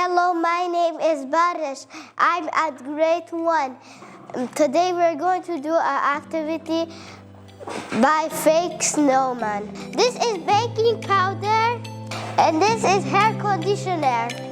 Hello, my name is Barish. I'm at grade 1. Today we're going to do an activity by fake snowman. This is baking powder and this is hair conditioner.